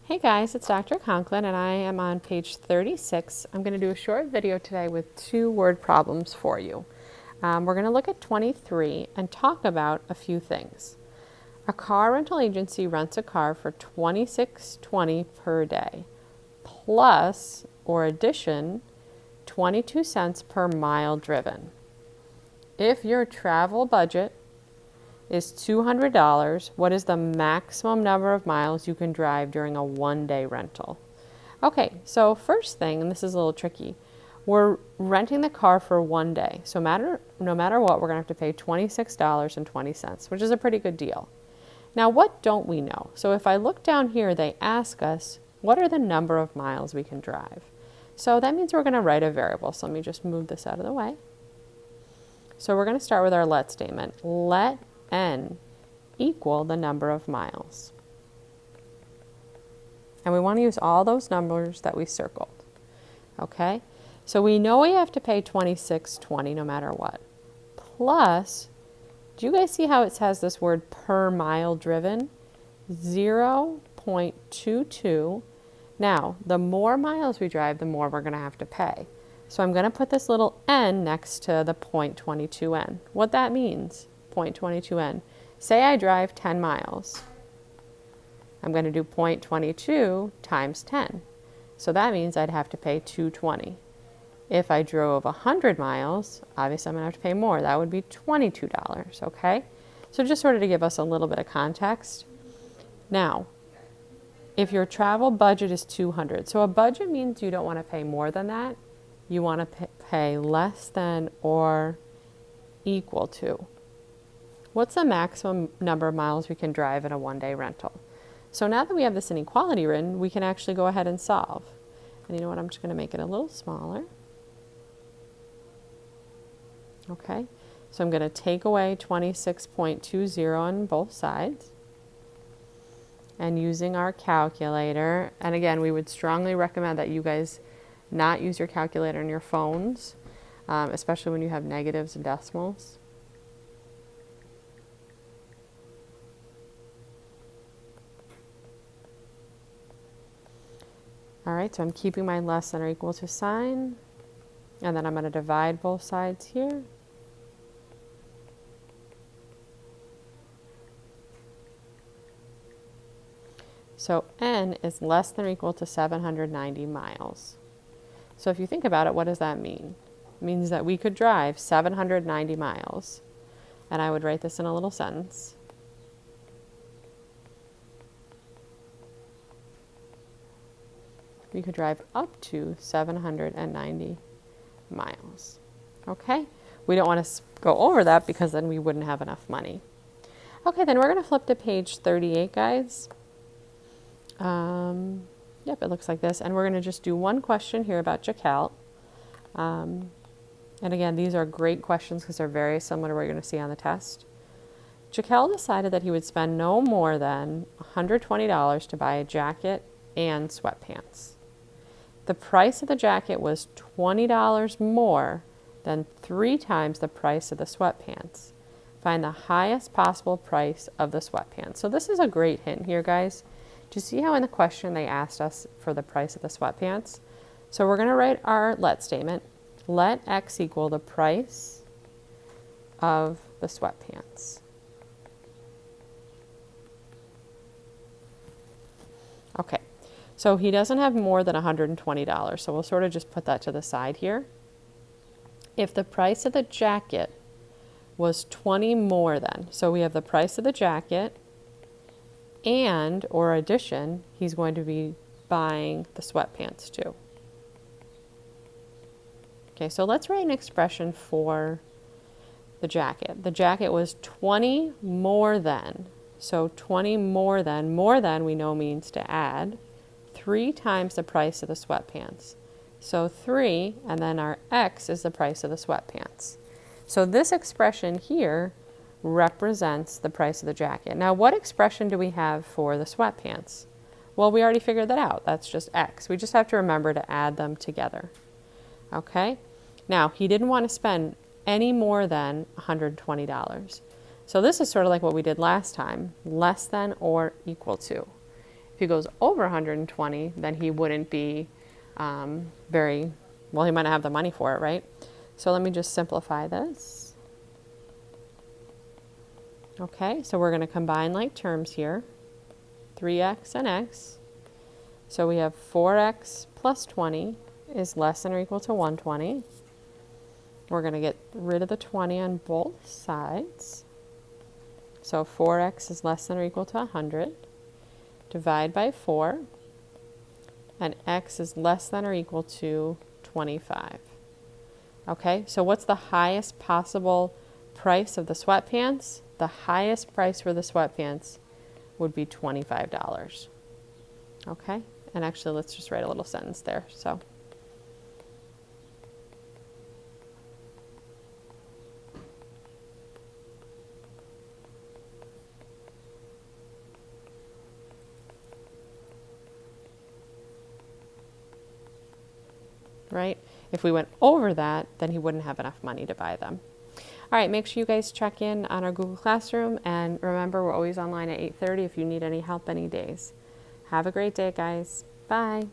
Hey guys, it's Dr. Conklin and I am on page 36. I'm going to do a short video today with two word problems for you. We're going to look at 23 and talk about a few things. A car rental agency rents a car for $26.20 per day, plus or addition 22 cents per mile driven. If your travel budget is $200, what is the maximum number of miles you can drive during a one-day rental? Okay, so first thing, and this is a little tricky, we're renting the car for one day. So no matter what, we're going to have to pay $26.20, which is a pretty good deal. Now, what don't we know? So if I look down here, they ask us, what are the number of miles we can drive? So that means we're going to write a variable. So let me just move this out of the way. So we're going to start with our let statement. Let n equal the number of miles. And we want to use all those numbers that we circled. Okay? So we know we have to pay $26.20 no matter what. Plus, do you guys see how it has this word per mile driven? 0.22. Now, the more miles we drive, the more we're going to have to pay. So I'm going to put this little n next to the 0.22n. What that means, 0.22n. Say I drive 10 miles. I'm going to do 0.22 times 10. So that means I'd have to pay $2.20. If I drove 100 miles, obviously I'm going to have to pay more. That would be $22, okay? So just sort of to give us a little bit of context. Now, if your travel budget is $200, so a budget means you don't want to pay more than that. You want to pay less than or equal to. What's the maximum number of miles we can drive in a one-day rental? So now that we have this inequality written, we can actually go ahead and solve. And you know what? I'm just going to make it a little smaller. Okay, so I'm going to take away 26.20 on both sides. And using our calculator, and again, we would strongly recommend that you guys not use your calculator on your phones, especially when you have negatives and decimals. All right, so I'm keeping my less than or equal to sign, and then I'm going to divide both sides here. So n is less than or equal to 790 miles. So if you think about it, what does that mean? It means that we could drive 790 miles. And I would write this in a little sentence. We could drive up to 790 miles. Okay? We don't want to go over that because then we wouldn't have enough money. Okay, then we're going to flip to page 38, guys. Yep, it looks like this. And we're going to just do one question here about Jaquel. And again, these are great questions because they're very similar to what you're going to see on the test. Jaquel decided that he would spend no more than $120 to buy a jacket and sweatpants. The price of the jacket was $20 more than 3 times the price of the sweatpants. Find the highest possible price of the sweatpants. So this is a great hint here, guys. Do you see how in the question they asked us for the price of the sweatpants? So we're going to write our let statement. Let x equal the price of the sweatpants. Okay, so he doesn't have more than $120, so we'll sort of just put that to the side here. If the price of the jacket was 20 more than, so we have the price of the jacket, and, or addition, he's going to be buying the sweatpants too. Okay, so let's write an expression for the jacket. The jacket was 20 more than. So 20 more than we know means to add 3 times the price of the sweatpants. So 3, and then our x is the price of the sweatpants. So this expression here represents the price of the jacket. Now, what expression do we have for the sweatpants? Well, we already figured that out. That's just x. We just have to remember to add them together. Okay? Now, he didn't want to spend any more than $120. So this is sort of like what we did last time, less than or equal to. If he goes over 120, then he wouldn't be very, well, he might not have the money for it, right? So let me just simplify this. Okay, so we're going to combine like terms here, 3x and x. So we have 4x plus 20 is less than or equal to 120. We're going to get rid of the 20 on both sides. So 4x is less than or equal to 100. Divide by 4. And x is less than or equal to 25. Okay, so what's the highest possible price of the sweatpants? The highest price for the sweatpants would be $25. Okay, and actually let's just write a little sentence there. So right? If we went over that, then he wouldn't have enough money to buy them. All right, make sure you guys check in on our Google Classroom, and remember, we're always online at 8:30 if you need any help any days. Have a great day, guys. Bye.